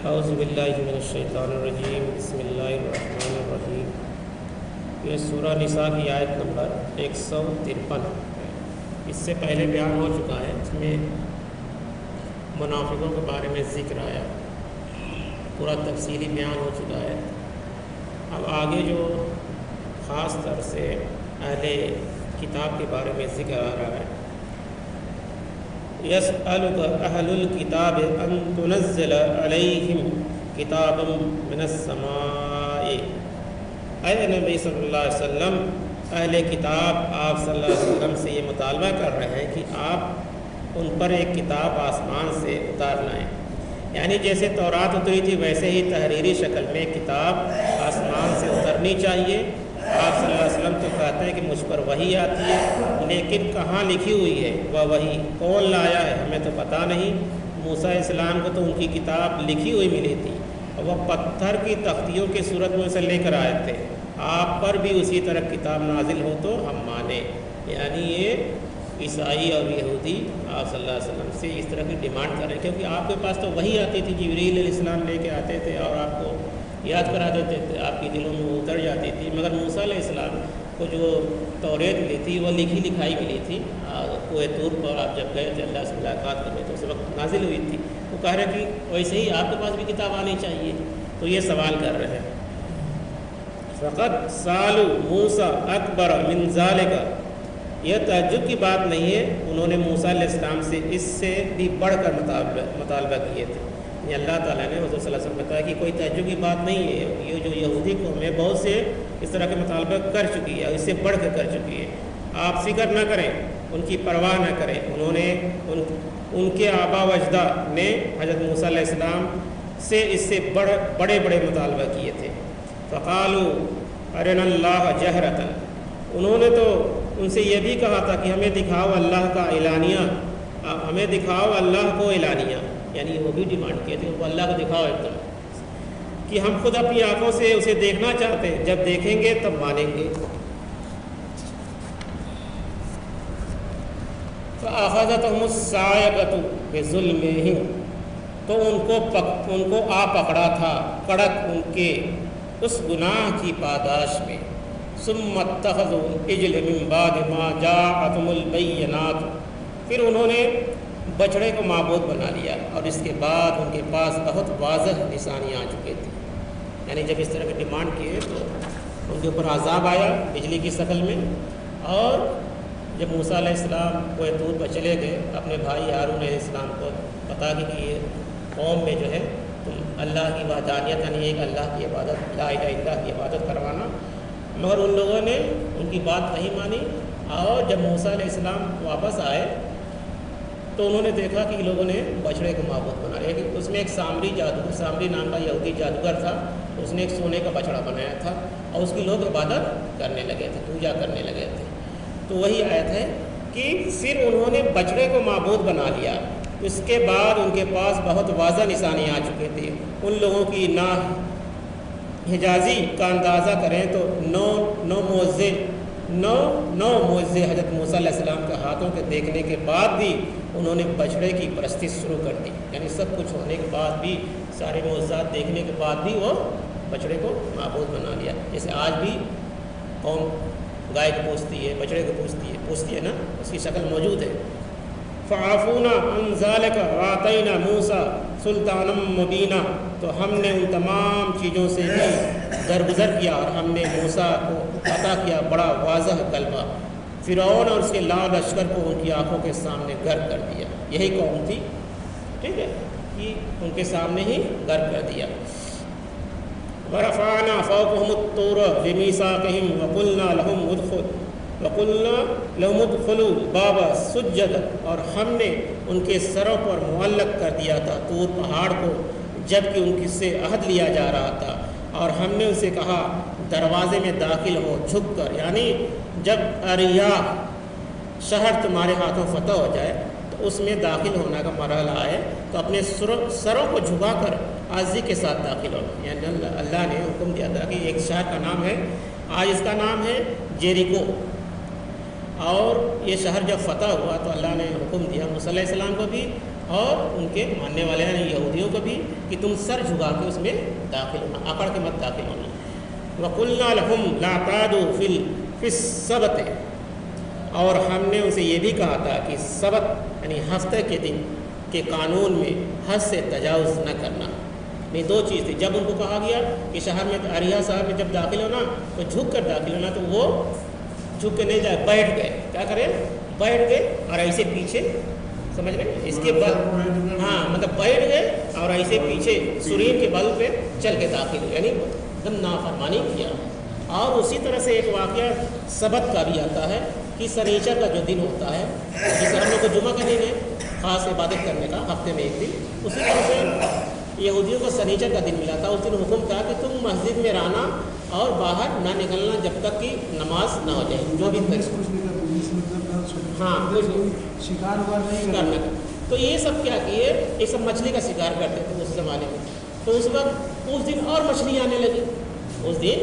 اعوذ باللہ من الشیطان الرجیم بسم اللہ الرحمن الرحیم۔ یہ سورہ نساء کی آیت نمبر 153 ہے۔ اس سے پہلے بیان ہو چکا ہے، اس میں منافقوں کے بارے میں ذکر آیا، پورا تفصیلی بیان ہو چکا ہے۔ اب آگے جو خاص طور سے اہل کتاب کے بارے میں ذکر آ رہا ہے، يسألك أهل الكتاب أن تنزل عليهم كتابا من السماء۔ اے نبی صلی اللہ علیہ وسلم، اہل کتاب آپ صلی اللہ علیہ وسلم سے یہ مطالبہ کر رہے ہیں کہ آپ ان پر ایک کتاب آسمان سے اتار لائیں، یعنی جیسے تورات اتری تھی ویسے ہی تحریری شکل میں کتاب آسمان سے اترنی چاہیے۔ آپ صلی اللہ علیہ وسلم تو کہتے ہیں کہ مجھ پر وحی آتی ہے، لیکن کہاں لکھی ہوئی ہے وہ وحی، کون لایا ہے ہمیں تو پتہ نہیں۔ موسیٰ علیہ السلام کو تو ان کی کتاب لکھی ہوئی ملی تھی، اور وہ پتھر کی تختیوں کی صورت میں اسے لے کر آئے تھے۔ آپ پر بھی اسی طرح کتاب نازل ہو تو ہم مانیں، یعنی یہ عیسائی اور یہودی آپ صلی اللہ علیہ وسلم سے اس طرح کی ڈیمانڈ کر رہے ہیں، کیونکہ آپ کے پاس تو وحی آتی تھی، جبریل علیہ السلام لے کے آتے تھے اور آپ کو یاد کرا دیتے تھے، آپ کی دلوں میں اتر جاتی تھی۔ مگر موسیٰ علیہ السلام کو جو توریت ملی تھی وہ لکھی لکھائی ملی تھی، کوہ طور پر آپ جب گئے تھے اللہ سے ملاقات کرنے تو اس وقت نازل ہوئی تھی۔ وہ کہہ رہے کہ ویسے ہی آپ کے پاس بھی کتاب آنی چاہیے، تو یہ سوال کر رہے ہیں۔ فقط سالو موسیٰ اکبر من ذالک، یہ تعجب کی بات نہیں ہے، انہوں نے موسیٰ علیہ السلام سے اس سے بھی بڑھ کر مطالبہ کیے تھے۔ یہ اللہ تعالیٰ نے حضور صلی اللہ علیہ وسلم بتایا کہ کوئی تعجب کی بات نہیں ہے، یہ جو یہودی قوم ہے بہت سے اس طرح کے مطالبہ کر چکی ہے، اس سے بڑھ کر چکی ہے۔ آپ فکر نہ کریں، ان کی پرواہ نہ کریں، انہوں نے ان کے آبا و اجداد نے حضرت موسیٰ علیہ السلام سے اس سے بڑے مطالبہ کیے تھے۔ فقالوا ارنا اللہ جہرۃ، انہوں نے تو ان سے یہ بھی کہا تھا کہ ہمیں دکھاؤ اللہ کا اعلانیہ، ہمیں دکھاؤ اللہ کو اعلانیہ، یعنی وہ بھی ڈیمانڈ کیے تھے وہ اللہ کو دکھاؤ ایک دم، کہ ہم خود اپنی آنکھوں سے اسے دیکھنا چاہتے ہیں، جب دیکھیں گے تب مانیں گے۔ فَأَخَذَتْهُمُ الصَّاعِقَةُ بِظُلْمِهِمْ، تو ان کو آ پکڑا تھا کڑک ان کے اس گناہ کی پاداش میں۔ ثُمَّ اتَّخَذُوا الْعِجْلَ مِن بَعْدِ مَا جَاءَتْهُمُ الْبَيِّنَاتُ، پھر انہوں نے بچڑے کو معبود بنا لیا، اور اس کے بعد ان کے پاس بہت واضح نشانیاں آ چکے تھے۔ یعنی جب اس طرح کے ڈیمانڈ کیے تو ان کے اوپر عذاب آیا بجلی کی شکل میں، اور جب موسیٰ علیہ السلام کوہ طور پر چلے گئے اپنے بھائی ہارون علیہ السلام کو بتا کہ یہ قوم میں جو ہے تم اللہ کی وحدانیت یعنی ایک اللہ کی عبادت، لا الہ الا اللہ کی عبادت کروانا، مگر ان لوگوں نے ان کی بات نہیں مانی۔ اور جب موسیٰ علیہ السلام واپس آئے تو انہوں نے دیکھا کہ لوگوں نے بچڑے کو معبود بنا لیا، کہ اس میں ایک سامری نام کا یہودی جادوگر تھا، اس نے ایک سونے کا بچڑا بنایا تھا اور اس کی لوگ عبادت کرنے لگے تھے، پوجا کرنے لگے تھے۔ تو وہی آیت ہے کہ پھر انہوں نے بچڑے کو معبود بنا لیا، اس کے بعد ان کے پاس بہت واضح نشانیاں آ چکے تھے۔ ان لوگوں کی نہ حجازی کا اندازہ کریں تو نو معجزے حضرت موسیٰ علیہ السلام کے ہاتھوں کے دیکھنے کے بعد بھی انہوں نے بچڑے کی پرستی شروع کر دی، یعنی سب کچھ ہونے کے بعد بھی، سارے معجزات دیکھنے کے بعد بھی وہ بچڑے کو معبود بنا لیا۔ جیسے آج بھی قوم گائے کو پوجتی ہے، بچڑے کو پوجتی ہے نا، اس کی شکل موجود ہے۔ فَعَفُونَا عَنْ ذَلِكَ وَآتَيْنَا مُوسَىٰ سُلْطَانًا مُبِينًا، تو ہم نے ان تمام چیزوں سے بھی درگزر کیا اور ہم نے موسیٰ کو عطا کیا بڑا واضح غلبہ۔ فرعون اور اس کے لاؤ لشکر کو ان کی آنکھوں کے سامنے غرق کر دیا، یہی قوم تھی، ٹھیک ہے، کہ ان کے سامنے ہی غرق کر دیا۔ وَرَفَعْنَا فَوْقَهُمُ الطُّورَ بِمِيثَاقِهِمْ وَقُلْنَا لَهُمُ ادْخُلُوا الْبَابَ سُجَّدًا، اور ہم نے ان کے سروں پر معلق کر دیا تھا طور پہاڑ کو، جب کہ ان سے عہد لیا جا رہا تھا، اور ہم نے ان سے کہا دروازے میں داخل ہو جھک کر، یعنی جب اریاح شہر تمہارے ہاتھوں فتح ہو جائے تو اس میں داخل ہونے کا مرحلہ آئے تو اپنے سروں کو جھکا کر عاجزی کے ساتھ داخل ہونا۔ یعنی اللہ نے حکم دیا تھا کہ ایک شہر کا نام ہے، آج اس کا نام ہے جیریکو، اور یہ شہر جب فتح ہوا تو اللہ نے حکم دیا موسیٰ علیہ السلام کو بھی اور ان کے ماننے والے یعنی یہودیوں کو بھی کہ تم سر جھکا کے اس میں داخل ہونا، اکڑ کے مت داخل ہونا۔ وَقُلْنَا لَهُمْ لَا تَعْدُوا فِي السَّبْتِ، اور ہم نے اسے یہ بھی کہا تھا کہ سبت یعنی ہفتے کے دن کے قانون میں حد سے تجاوز نہ کرنا۔ نہیں، دو چیز تھی، جب ان کو کہا گیا کہ شہر میں اریحا شہر میں جب داخل ہونا تو جھک کر داخل ہونا، تو وہ جھک کے نہیں جائے، بیٹھ گئے، کیا کریں، بیٹھ گئے اور ایسے پیچھے، سمجھ رہے ہیں، اس کے بعد ہاں مطلب بیٹھ گئے اور ایسے پیچھے سرین کے بل پہ چل کے داخل ہوئے، یعنی ایک دم نافرمانی کیا۔ اور اسی طرح سے ایک واقعہ سبت کا بھی آتا ہے کہ سنیچر کا جو دن ہوتا ہے، جسے ہم لوگ کو جمعہ کا دن ہے خاص عبادت کرنے کا، ہفتے میں ایک دن، اسی طرح سے یہودیوں کو سنیچر کا دن ملا تھا۔ اس دن حکم تھا کہ تم مسجد میں رہنا اور باہر نہ نکلنا جب تک کہ نماز نہ ہو جائے، جو بھی ہاں شکار کرنا۔ تو یہ سب کیا کیے، یہ سب مچھلی کا شکار کرتے تھے اس زمانے میں۔ تو اس وقت اس دن اور مچھلی آنے لگی، اس دن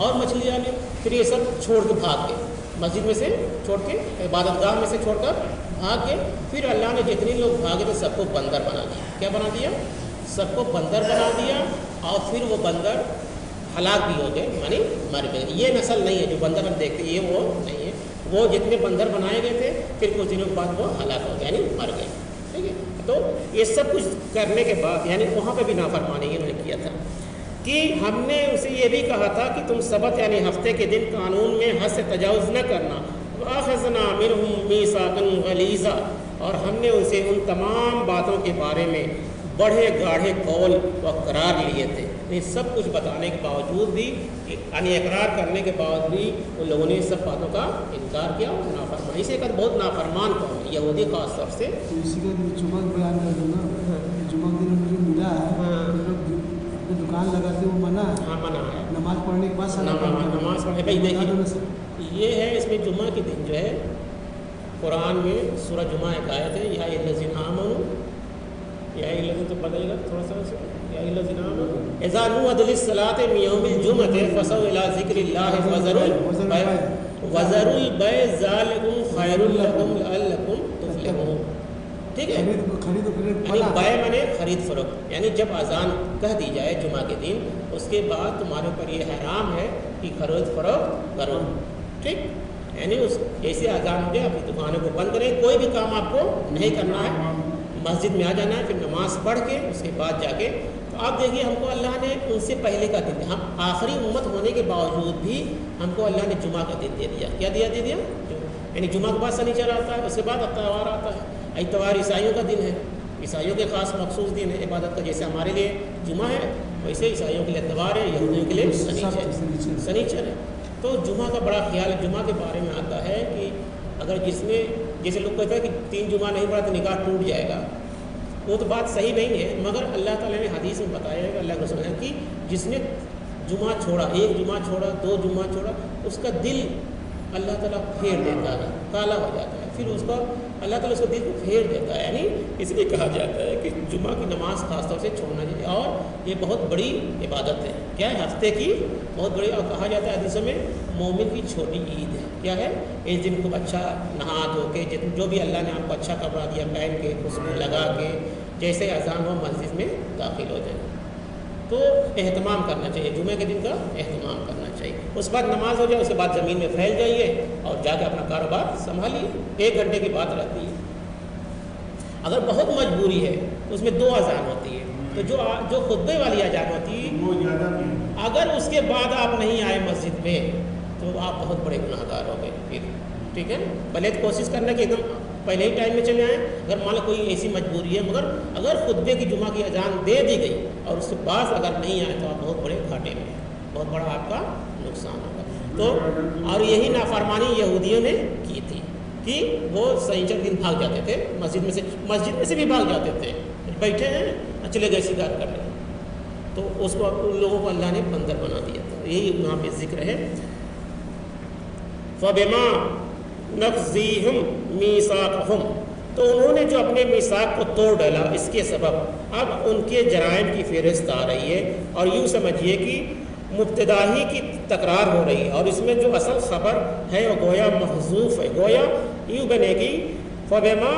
اور مچھلی آنے، پھر یہ سب چھوڑ کے بھاگ گئے، مسجد میں سے چھوڑ کے، عبادت گاہ میں سے چھوڑ کر بھاگ گئے۔ پھر اللہ نے جتنے لوگ بھاگے تھے سب کو بندر بنا دیا۔ کیا بنا دیا؟ سب کو بندر بنا دیا، اور پھر وہ بندر ہلاک بھی ہو گئے، یعنی مر گئے۔ یہ نسل نہیں ہے جو بندر ہم دیکھتے، یہ وہ نہیں ہے۔ وہ جتنے بندر بنائے گئے تھے پھر کچھ دنوں کے بعد وہ ہلاک ہو گئے، یعنی مر گئے، ٹھیک ہے۔ تو یہ سب کچھ کرنے کے بعد یعنی وہاں پہ بھی نافرمانی انہوں نے کیا تھا کہ ہم نے اسے یہ بھی کہا تھا کہ تم سبت یعنی ہفتے کے دن قانون میں حد سے تجاوز نہ کرنا۔ وَأَخَذْنَا مِنْهُمْ مِيثَاقًا غَلِيظًا، اور ہم نے اسے ان تمام باتوں کے بارے میں بڑے گاڑھے قول و قرار لیے تھے۔ یہ سب کچھ بتانے کے باوجود بھی، یعنی اقرار کرنے کے بعد بھی ان لوگوں نے سب باتوں کا انکار کیا اور نافرمانی۔ اسے ایک بہت نافرمان قوم ہے یہودی خاص طور سے۔ تو اسی کا جمعہ بیان کر دو نا، جمعہ دن مجھے ملا ہے، دکان لگاتے وہ منع ہے، ہاں منع ہے، نماز پڑھنے کے بعد نماز پڑھنے بھائی دیکھیے یہ ہے، اس میں جمعہ کے دن جو ہے قرآن میں سورہ جمعہ ایک آیت ہے، یا الذین آمنوا، یا الذین تو پتہ ہی گا تھوڑا سا، یا الذین آمنوا اذا نودی للصلاۃ من یوم الجمعۃ فصلوا الی ذکر اللہ وذروا البیع ذلکم خیر لکم لعلکم تفلحون، ٹھیک ہے۔ یعنی بیع مانے خرید فروخت، یعنی جب اذان کہہ دی جائے جمعہ کے دن، اس کے بعد تمہارے اوپر یہ حرام ہے کہ خرید فروخت کرو، ٹھیک، یعنی اس ایسے اذان ہو جائے اپنی دکانوں کو بند کریں، کوئی بھی کام آپ کو نہیں کرنا ہے، مسجد میں آ جانا ہے، پھر نماز پڑھ کے اس کے بعد جا کے۔ تو آپ دیکھیے ہم کو اللہ نے ان سے پہلے کا دن، ہم آخری امت ہونے کے باوجود بھی ہم کو اللہ نے جمعہ کا دن دے دیا۔ کیا دے دیا؟ یعنی جمعہ کے بعد سنیچر آتا ہے، اس کے بعد اتوار آتا ہے۔ اتوار عیسائیوں کا دن ہے، عیسائیوں کے خاص مخصوص دن ہے عبادت کا، جیسے ہمارے لیے جمعہ ہے ویسے عیسائیوں کے لیے اتوار ہے، یہودیوں کے لیے سنیچر ہے۔ تو جمعہ کا بڑا خیال ہے۔ جمعہ کے بارے میں آتا ہے کہ اگر جس نے، جیسے لوگ کہتے ہیں کہ 3 جمعہ نہیں پڑھا تو نکاح ٹوٹ جائے گا، وہ تو بات صحیح نہیں ہے، مگر اللہ تعالیٰ نے حدیث میں بتایا ہے کہ اللہ کے رسول نے کہ جس نے جمعہ چھوڑا، 1 جمعہ چھوڑا، 2 جمعہ چھوڑا، اس کا دل اللہ تعالیٰ پھیر دیتا ہے، کالا ہو جاتا ہے، پھر اس کا اللہ تعالیٰ اس کا دل کو پھیر دیتا ہے۔ یعنی اس لیے کہا جاتا ہے کہ جمعہ کی نماز خاص طور سے چھوڑنا چاہیے، اور یہ بہت بڑی عبادت ہے، کیا ہے، ہفتے کی بہت بڑی، اور کہا جاتا ہے حدیثوں میں مومن کی چھوٹی عید ہے۔ کیا ہے؟ اس دن کو اچھا نہا دھو کے، جو بھی اللہ نے آپ کو اچھا کپڑا دیا پہن کے، خوشبو لگا کے، جیسے اذان ہو مسجد میں داخل ہو جائے۔ تو اہتمام کرنا چاہیے، جمعے کے دن کا اہتمام کرنا چاہیے۔ اس بعد نماز ہو جائے، اس کے بعد زمین میں پھیل جائیے اور جا کے اپنا کاروبار سنبھالیے۔ 1 گھنٹے کی بات رہتی ہے، اگر بہت مجبوری ہے تو اس میں 2 اذان ہوتی ہے، تو جو خطبے والی اذان ہوتی ہے، اگر اس کے بعد آپ نہیں آئے مسجد میں تو آپ بہت بڑے گناہ گار ہو گئے پھر، ٹھیک ہے۔ پہلے تو کوشش کرنا کہ ایک دم پہلے ہی ٹائم میں چلے آئیں، اگر مان لو کوئی ایسی مجبوری ہے، مگر اگر خطبے کی جمعہ کی اذان دے دی گئی اور اس کے بعد اگر نہیں آئے تو آپ بہت بڑے گھاٹے میں ہیں، بہت بڑا آپ کا نقصان ہوگا۔ تو اور یہی نافرمانی یہودیوں نے کی تھی کہ وہ سنیچر دن بھاگ جاتے تھے مسجد میں سے بھی بھاگ جاتے تھے، بیٹھے ہیں چلے گئے شکار کر رہے، تو اس کو ان لوگوں کو اللہ نے بندر بنا دیا تھا۔ یہی وہاں پہ ذکر ہے، فَبِمَا نَقْضِهِمْ مِيثَاقَهُمْ، تو انہوں نے جو اپنے میثاق کو توڑ ڈالا، اس کے سبب اب ان کے جرائم کی فہرست آ رہی ہے، اور یوں سمجھیے کہ مبتدا ہی کی تکرار ہو رہی ہے، اور اس میں جو اصل خبر ہے وہ گویا محذوف ہے، گویا یوں بنے گی فَبِمَا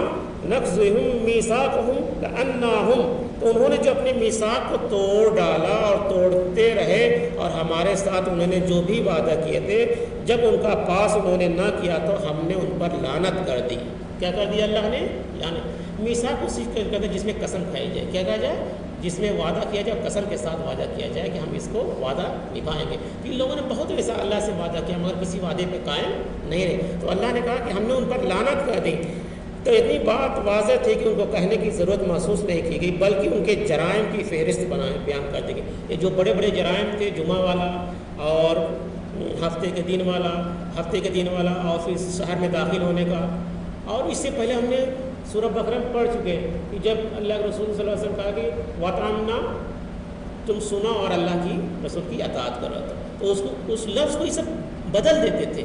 نقضهم میثاقهم کأنہم، تو انہوں نے جو اپنے میثاق کو توڑ ڈالا اور توڑتے رہے، اور ہمارے ساتھ انہوں نے جو بھی وعدہ کیے تھے جب ان کا پاس انہوں نے نہ کیا تو ہم نے ان پر لعنت کر دی۔ کیا کر دیا اللہ نے؟ لعنت۔ میثاق اسی کو کہتے ہیں جس میں قسم کھائی جائے، کیا کہا جائے؟ جس میں وعدہ کیا جائے، قسم کے ساتھ وعدہ کیا جائے کہ ہم اس کو وعدہ نبھائیں گے۔ ان لوگوں نے بہت ایسا اللہ سے وعدہ کیا مگر کسی وعدے پہ قائم نہیں رہے، تو اللہ نے کہا کہ ہم نے ان پر لعنت کر دی۔ تو اتنی بات واضح تھی کہ ان کو کہنے کی ضرورت محسوس نہیں کی گئی، بلکہ ان کے جرائم کی فہرست بیان کر دی گئی۔ یہ جو بڑے بڑے جرائم تھے، جمعہ والا اور ہفتے کے دن والا اور پھر شہر میں داخل ہونے کا، اور اس سے پہلے ہم نے سورہ بقرہ میں پڑھ چکے کہ جب اللہ کے رسول صلی اللہ علیہ وسلم کہا کہ وَطَعَمْنَا، تم سنو اور اللہ کی رسول کی اطاعت کرو، تو اس لفظ کو یہ سب بدل دیتے تھے،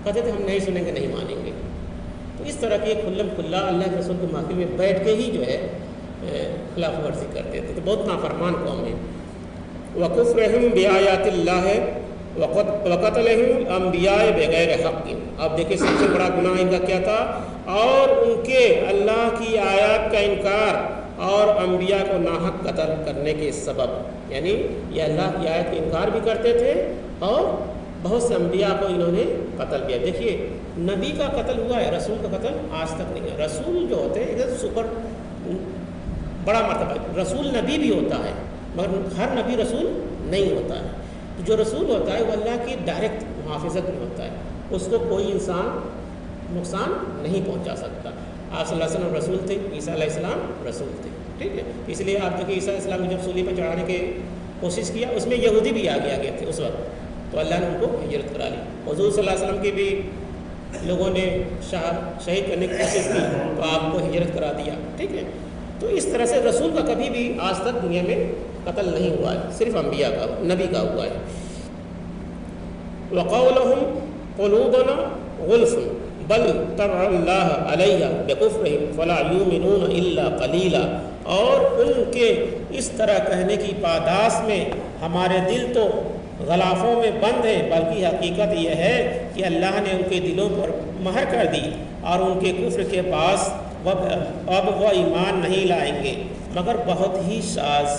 کہتے تھے ہم نہیں سنیں گے، نہیں مانیں گے۔ تو اس طرح کی کھلم کھلا اللہ کے رسول کے محفل میں بیٹھ کے ہی جو ہے خلاف ورزی کرتے تھے، تو بہت نافرمان قوم ہے۔ وَكُفْرِهِمْ بِآيَاتِ اللَّهِ وَقَتْلِهِمْ الْأَنْبِيَاءَ بِغَيْرِ حَقٍّ۔ اب دیکھیں سب سے بڑا گناہ ان کا کیا تھا، اور ان کے اللہ کی آیات کا انکار اور انبیاء کو ناحق قتل کرنے کے سبب، یعنی یہ اللہ کی آیت کا انکار بھی کرتے تھے اور بہت سے انبیاء کو انہوں نے قتل کیا۔ دیکھیے نبی کا قتل ہوا ہے، رسول کا قتل آج تک نہیں ہے۔ رسول جو ہوتے ہیں ایک سپر بڑا مرتبہ، رسول نبی بھی ہوتا ہے مگر ہر نبی رسول نہیں ہوتا ہے۔ جو رسول ہوتا ہے وہ اللہ کی ڈائریکٹ محافظت میں ہوتا ہے، اس کو کوئی انسان نقصان نہیں پہنچا سکتا۔ آپ صلی اللہ علیہ وسلم رسول تھے، عیسیٰ علیہ السلام رسول تھے، ٹھیک ہے۔ اس لیے آپ دیکھیں عیسیٰ علیہ السلام نے جب صلیب پہ چڑھانے کی کوشش کیا، اس میں یہودی بھی آگے تھے اس وقت، تو اللہ نے ان کو ہجرت کرا لی۔ حضور صلی اللہ علیہ وسلم کی بھی لوگوں نے شہید کرنے کی کوشش کی تو آپ کو ہجرت کرا دیا، ٹھیک ہے۔ تو اس طرح سے رسول کا کبھی بھی آج تک دنیا میں قتل نہیں ہوا ہے، صرف انبیاء کا، نبی کا ہوا ہے۔ وَقَوْلَهُمْ قُلُوبُنَا غُلْفٌ بَلْ طَبَعَ اللَّهُ عَلَيْهَا بِكُفْرِهِمْ فَلَا يُؤْمِنُونَ إِلَّا قَلِيلًا، اور ان کے اس طرح کہنے کی پاداش میں ہمارے دل تو غلافوں میں بند ہیں، بلکہ حقیقت یہ ہے کہ اللہ نے ان کے دلوں پر مہر کر دی، اور ان کے کفر کے پاس اب وہ ایمان نہیں لائیں گے مگر بہت ہی شاذ۔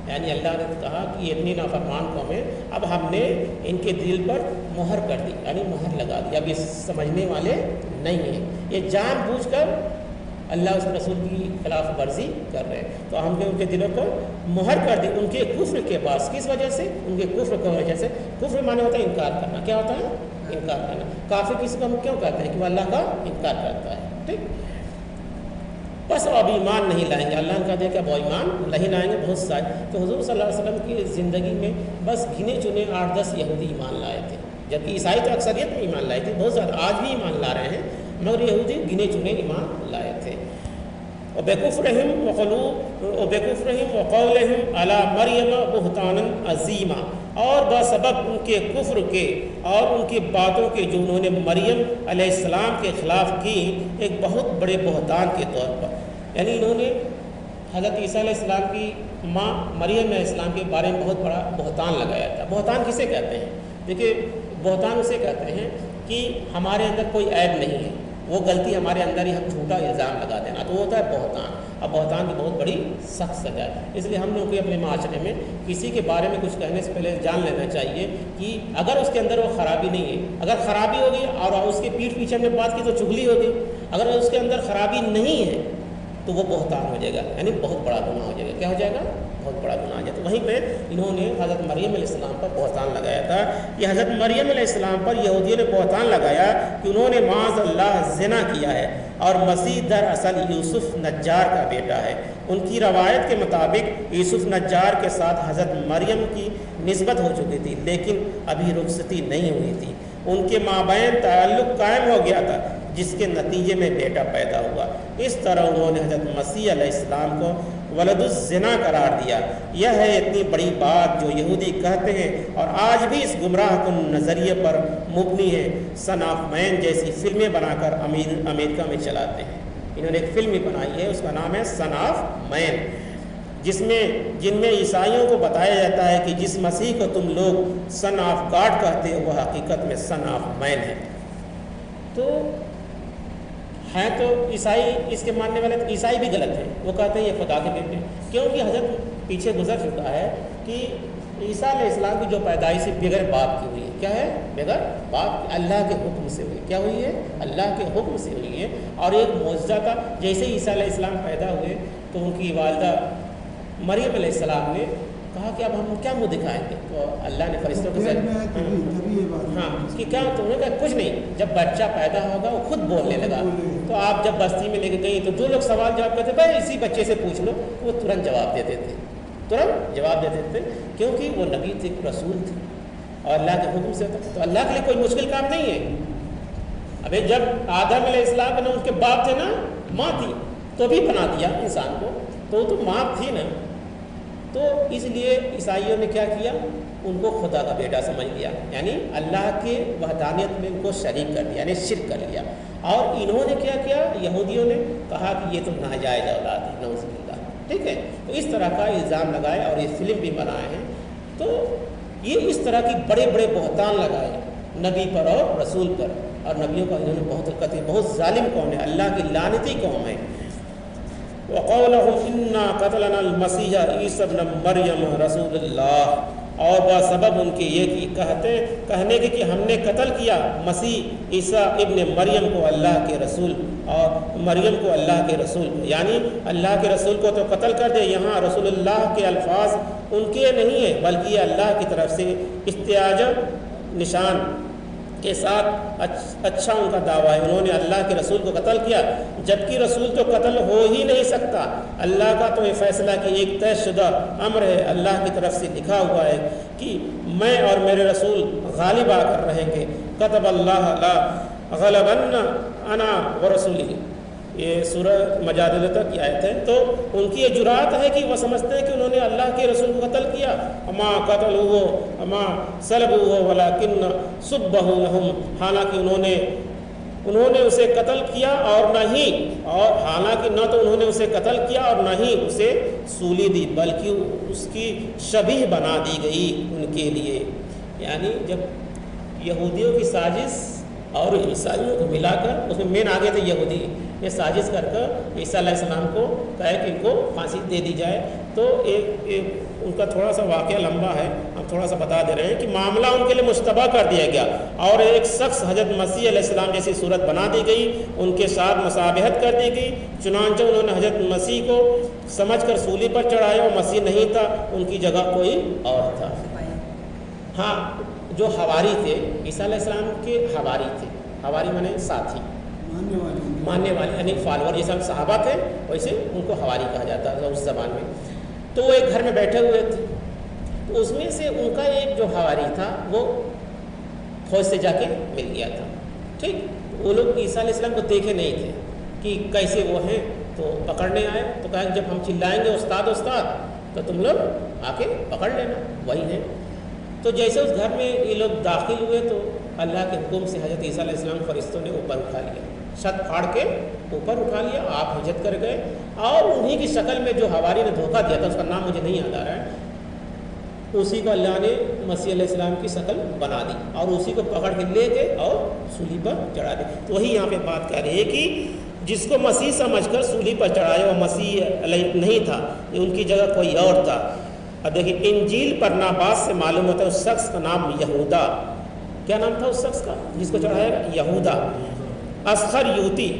یعنی اللہ نے کہا کہ یہ اتنی نافرمان قوم ہے، اب ہم نے ان کے دل پر مہر کر دی، یعنی مہر لگا دی، اب یہ سمجھنے والے نہیں ہیں، یہ جان بوجھ کر اللہ اس رسول کی خلاف ورزی کر رہے ہیں۔ تو ہم نے ان کے دلوں پر مہر کر دی ان کے کفر کے بعد، کس وجہ سے؟ ان کے کفر کی وجہ سے۔ کفر مانے ہوتا ہے انکار کرنا، کیا ہوتا ہے؟ انکار کرنا۔ کافر کسی کو ہم کیوں کہتے ہیں کہ وہ اللہ کا انکار کرتا ہے، ٹھیک۔ بس اب ایمان نہیں لائیں گے، اللہ نے کہا دیا کہ اب ایمان نہیں لائیں گے بہت سارے۔ تو حضور صلی اللہ علیہ وسلم کی زندگی میں بس گنے چنے 8-10 یہودی ایمان لائے تھے، جبکہ عیسائی تو اکثریت میں ایمان لائے تھے، بہت زیادہ آج بھی ایمان لا رہے ہیں، مگر یہودی گنے چنے ایمان لائے تھے۔ وَبِكُفْرِهِمْ وَقَوْلِهِمْ عَلَى مَرْيَمَ بُهْتَانًا عَظِيمًا، اور بسبب ان کے کفر کے اور ان کی باتوں کے جو انہوں نے مریم علیہ السلام کے خلاف کی، ایک بہت بڑے بہتان کے طور پر، یعنی انہوں نے حضرت عیسیٰ علیہ السلام کی ماں مریم علیہ السلام کے بارے میں بہت بڑا بہتان لگایا تھا۔ بہتان کسے کہتے ہیں؟ دیکھیے بہتان اسے کہتے ہیں کہ ہمارے اندر کوئی عیب نہیں ہے، وہ غلطی ہمارے اندر ہی ہم جھوٹا الزام لگا دینا، تو وہ ہوتا ہے بہتان۔ اب بہتان کی بہت بڑی سخت سزا ہے، اس لیے ہم لوگوں کو اپنے معاشرے میں کسی کے بارے میں کچھ کہنے سے پہلے جان لینا چاہیے کہ اگر اس کے اندر وہ خرابی نہیں ہے، اگر خرابی ہوگی اور اس کے پیٹھ پیچھے ہم نے بات کی تو چغلی ہوگی، اگر اس کے اندر خرابی نہیں ہے تو وہ بہتان ہو جائے گا، یعنی بہت بڑا گناہ ہو جائے گا۔ کیا ہو جائے گا؟ بہت بڑا گناہ ہو جائے گا۔ وہیں پہ انہوں نے حضرت مریم علیہ السلام پر بہتان لگایا تھا۔ یہ حضرت مریم علیہ السلام پر یہودیوں نے بہتان لگایا کہ انہوں نے معاذ اللہ زنا کیا ہے، اور مسیح دراصل یوسف نجار کا بیٹا ہے۔ ان کی روایت کے مطابق یوسف نجار کے ساتھ حضرت مریم کی نسبت ہو چکی تھی، لیکن ابھی رخصتی نہیں ہوئی تھی۔ ان کے مابین تعلق قائم ہو گیا تھا، جس کے نتیجے میں بیٹا پیدا ہوا۔ اس طرح انہوں نے حضرت مسیح علیہ السلام کو ولد الزنا قرار دیا۔ یہ ہے اتنی بڑی بات جو یہودی کہتے ہیں اور آج بھی اس گمراہ کن نظریے پر مبنی ہے، سن آف مین جیسی فلمیں بنا کر امریکہ میں چلاتے ہیں۔ انہوں نے ایک فلم بنائی ہے، اس کا نام ہے سن آف مین، جن میں عیسائیوں کو بتایا جاتا ہے کہ جس مسیح کو تم لوگ سن آف گاڈ کہتے ہو وہ حقیقت میں سن آف مین ہے۔ تو ہیں تو عیسائی اس کے ماننے والے، تو عیسائی بھی غلط ہیں، وہ کہتے ہیں یہ خدا کے بیٹے، کیونکہ حضرت پیچھے گزر چکا ہے کہ عیسیٰ علیہ السلام کی جو پیدائش بغیر باپ کی ہوئی ہے، کیا ہے؟ بغیر باپ، اللہ کے حکم سے ہوئی، کیا ہوئی ہے؟ اللہ کے حکم سے ہوئی ہے۔ اور ایک معجزہ تھا، جیسے عیسیٰ علیہ السلام پیدا ہوئے تو ان کی والدہ مریم علیہ السلام نے کہا کہ اب ہم کیا منہ دکھائیں گے، تو اللہ نے فرشتوں کے ہاں کہ کیا، تو انہوں نے کہا کچھ نہیں، جب بچہ پیدا ہوگا وہ خود بولنے لگا۔ تو آپ جب بستی میں لے کے گئی تو جو لوگ سوال جواب کرتے بھائی اسی بچے سے پوچھ لو، وہ ترنت جواب دیتے تھے، ترنت جواب دیتے تھے، کیونکہ وہ نبی تھے، رسول تھے اور اللہ کے حکم سے ہوتا، تو اللہ کے لیے کوئی مشکل کام نہیں ہے۔ ابھی جب آدم علیہ السلام نے ان کے باپ تھے نا، ماں تھی، تو بھی بنا دیا انسان کو، تو وہ تو ماں تھی نا، تو اس لیے عیسائیوں نے کیا کیا، ان کو خدا کا بیٹا سمجھ لیا، یعنی اللہ کے وحدانیت میں ان کو شریک کر دیا، یعنی شرک کر لیا۔ اور انہوں نے کیا کیا، یہودیوں نے کہا کہ یہ تو ناجائز اولاد ہے، نعوذ باللہ، ٹھیک ہے، تو اس طرح کا الزام لگائے اور یہ فلم بھی بنائے ہیں۔ تو یہ اس طرح کی بڑے بڑے بہتان لگائے نبی پر اور رسول پر، اور نبیوں کا انہوں نے بہت ظالم قوم ہے، اللہ کی لعنتی قوم ہے۔ وَقَوْلَهُمْ إِنَّا قَتَلْنَا الْمَسِيحَ عِيسَى ابْنَ مَرْيَمَ رَسُولَ اللَّهِ، اور بسبب ان کے یہ کہنے کے کہ ہم نے قتل کیا مسیح عیسیٰ ابن مریم کو اللہ کے رسول، اور مریم کو اللہ کے رسول، یعنی اللہ کے رسول کو تو قتل کر دے۔ یہاں رسول اللہ کے الفاظ ان کے نہیں ہیں، بلکہ یہ اللہ کی طرف سے استعجاب نشان کے ساتھ اچھا ان کا دعویٰ ہے، انہوں نے اللہ کے رسول کو قتل کیا، جبکہ رسول تو قتل ہو ہی نہیں سکتا۔ اللہ کا تو یہ فیصلہ کہ ایک طے شدہ امر ہے، اللہ کی طرف سے لکھا ہوا ہے کہ میں اور میرے رسول غالب آ کر رہیں گے۔ کتب اللہ لا غلبن انا ورسولی، یہ سورہ مجادلہ تک کی آیت ہے۔ تو ان کی یہ جرات ہے کہ وہ سمجھتے ہیں کہ انہوں نے اللہ کے رسول کو قتل کیا، اما قتلوہ اما صلبوہ ولکن صبہ لہم، حالانکہ انہوں نے اسے قتل کیا اور نہیں، اور حالانکہ نہ تو انہوں نے اسے قتل کیا اور نہ ہی اسے سولی دی، بلکہ اس کی شبیہ بنا دی گئی ان کے لیے۔ یعنی جب یہودیوں کی سازش اور عیسائیوں کو ملا کر، اس میں مین آگے تھے یہودی، یہ سازش کر کر عیسیٰ علیہ السلام کو کہے کہ ان کو پھانسی دے دی جائے۔ تو ایک ان کا تھوڑا سا واقعہ لمبا ہے، ہم تھوڑا سا بتا دے رہے ہیں کہ معاملہ ان کے لیے مشتبہ کر دیا گیا، اور ایک شخص حضرت مسیح علیہ السلام جیسی صورت بنا دی گئی، ان کے ساتھ مشابہت کر دی گئی، چنانچہ انہوں نے حضرت مسیح کو سمجھ کر سولی پر چڑھایا، اور مسیح نہیں تھا، ان کی جگہ کوئی اور تھا۔ ہاں، جو حواری تھے، عیسیٰ علیہ السلام کے حواری تھے، حواری مانے ساتھی، ماننے والے، یعنی فالوور، جیسے ہم صحابہ تھے ویسے ان کو حواری کہا جاتا تھا اس زبان میں۔ تو وہ ایک گھر میں بیٹھے ہوئے تھے، تو اس میں سے ان کا ایک جو حواری تھا وہ فوج سے جا کے مل گیا تھا، ٹھیک، وہ لوگ عیسیٰ علیہ السلام کو دیکھے نہیں تھے کہ کیسے وہ ہیں، تو پکڑنے آئے، تو کہا کہ جب ہم چلائیں گے استاد استاد تو تم لوگ آ کے پکڑ لینا، وہی ہیں۔ تو جیسے اس گھر میں یہ لوگ داخل ہوئے تو اللہ کے حکم سے حضرت عیسیٰ علیہ السلام فرشتوں نے اوپر اٹھا لیا، چھت پھاڑ کے اوپر اٹھا لیا، آپ ہجرت کر گئے، اور انہی کی شکل میں جو حواری نے دھوکہ دیا تھا، اس کا نام مجھے نہیں یاد آ رہا ہے، اسی کو اللہ نے مسیح علیہ السلام کی شکل بنا دی، اور اسی کو پکڑ کے لے گئے اور سولی پر چڑھا دی۔ تو وہی یہاں پہ بات کر رہی ہے کہ جس کو مسیح سمجھ کر سولی پر چڑھایا وہ مسیح علیہ نہیں تھا، ان کی جگہ کوئی اور تھا۔ اب دیکھیں انجیل برناباس سے معلوم ہوتا ہے اس شخص کا نام یہودا، کیا نام تھا اس شخص کا جس کو چڑھایا گا؟ یہودا اسخریوتی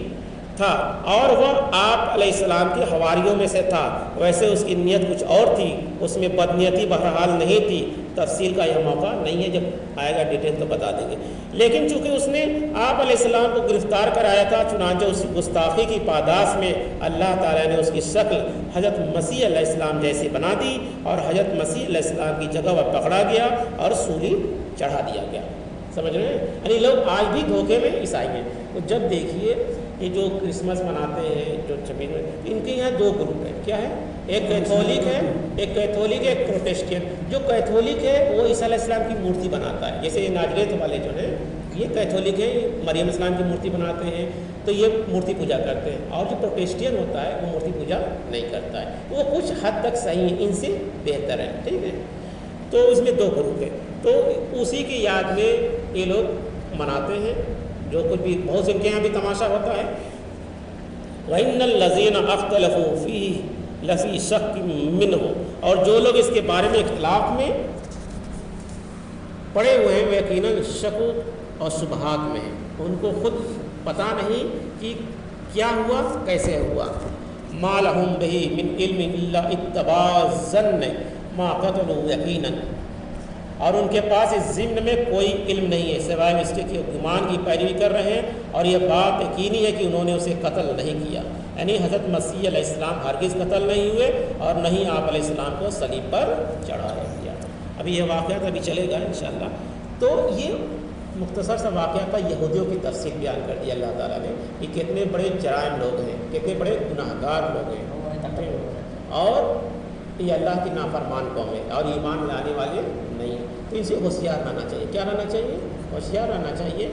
تھا، اور وہ آپ علیہ السلام کے حواریوں میں سے تھا۔ ویسے اس کی نیت کچھ اور تھی، اس میں بدنیتی بہرحال نہیں تھی، تفصیل کا یہ موقع نہیں ہے، جب آئے گا ڈیٹیل تو بتا دیں گے۔ لیکن چونکہ اس نے آپ علیہ السلام کو گرفتار کرایا تھا، چنانچہ اس گستاخی کی پاداش میں اللہ تعالیٰ نے اس کی شکل حضرت مسیح علیہ السلام جیسی بنا دی، اور حضرت مسیح علیہ السلام کی جگہ وہ پکڑا گیا اور سولی چڑھا دیا گیا۔ سمجھ رہے ہیں؟ یعنی لوگ آج بھی دھوکے میں عیسائی ہیں۔ تو جب دیکھیے یہ جو کرسمس مناتے ہیں، جو 26 میں، ان کے یہاں دو گروپ ہیں، کیا ہے؟ ایک کیتھولک ہے، ایک پروٹیسٹنٹ۔ جو کیتھولک ہے وہ عیسیٰ علیہ السلام کی مورتی بناتا ہے، جیسے یہ نازریت والے جو ہیں یہ کیتھولک ہے، مریم السلام کی مورتی بناتے ہیں، تو یہ مورتی پوجا کرتے ہیں۔ اور جو پروٹیسٹین ہوتا ہے وہ مورتی پوجا نہیں کرتا ہے، وہ کچھ حد تک صحیح ہے، ان سے بہتر ہے، ٹھیک ہے۔ تو اس میں دو گروپ ہیں، تو اسی کی یاد میں یہ لوگ مناتے ہیں، جو کچھ بھی، بہت سے ان کے یہاں بھی تماشا ہوتا ہے، وَإِنَّ الَّذِينَ اخْتَلَفُوا فِيهِ لَفِي شَكٍّ مِّنْهُ، اور جو لوگ اس کے بارے میں اختلاف میں پڑے ہوئے ہیں وہ یقیناً شک اور شبہات میں ہیں، ان کو خود پتہ نہیں کہ کیا ہوا کیسے ہوا. مَا لَهُم بِهِ مِنْ عِلْمٍ إِلَّا اتَّبَاعَ الظَّنَّ مَا قَتَلُوا یقیناً، اور ان کے پاس اس ضمن میں کوئی علم نہیں ہے سوائے اس کے کہ وہ گمان کی پیروی کر رہے ہیں، اور یہ بات یقینی ہے کہ انہوں نے اسے قتل نہیں کیا. یعنی حضرت مسیح علیہ السلام ہرگز قتل نہیں ہوئے اور نہ ہی آپ علیہ السلام کو صلیب پر چڑھایا گیا. ابھی یہ واقعہ ابھی چلے گا انشاءاللہ. تو یہ مختصر سا واقعہ تھا، یہودیوں کی تفصیل بیان کر دیا اللہ تعالیٰ نے کہ کتنے بڑے جرائم لوگ ہیں، کتنے بڑے گناہ گار لوگ ہیں، اور یہ اللہ کی نافرمان قوم ہے اور ایمان لانے والے نہیں. تو ان سے ہوشیار رہنا چاہیے. کیا رہنا چاہیے؟ ہوشیار رہنا چاہیے.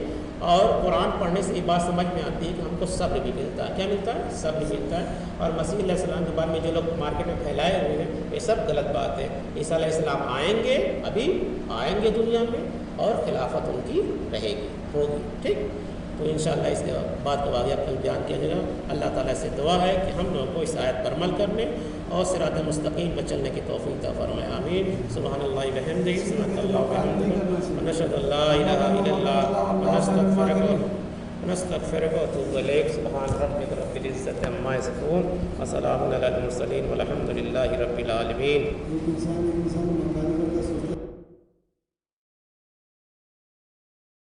اور قرآن پڑھنے سے یہ بات سمجھ میں آتی ہے کہ ہم کو صبر بھی ملتا ہے. کیا ملتا ہے؟ صبر ملتا ہے. اور مسیح علیہ السلام کے بارے میں جو لوگ مارکیٹ میں پھیلائے ہوئے ہیں یہ سب غلط بات ہے. عیسیٰ علیہ السلام آئیں گے، ابھی آئیں گے دنیا میں، اور خلافت ان کی رہے گی، ہوگی. ٹھیک. تو انشاءاللہ اس کے بعد کا واقعہ کل بیان کیا جائے گا. اللہ تعالیٰ سے دعا ہے کہ ہم لوگوں کو اس آیت پر عمل کرنے اور صراط مستقیم پر چلنے کی توفیق عطا فرمائے. آمین. سبحان اللہ وبحمدہ، سبحان اللہ وبحمدہ، ونشهد ان لا الہ الا اللہ ونستغفرک ونتوب الیک. سبحان ربک رب العزۃ عما یصفون وسلام علی المرسلین والحمد للہ رب العالمین.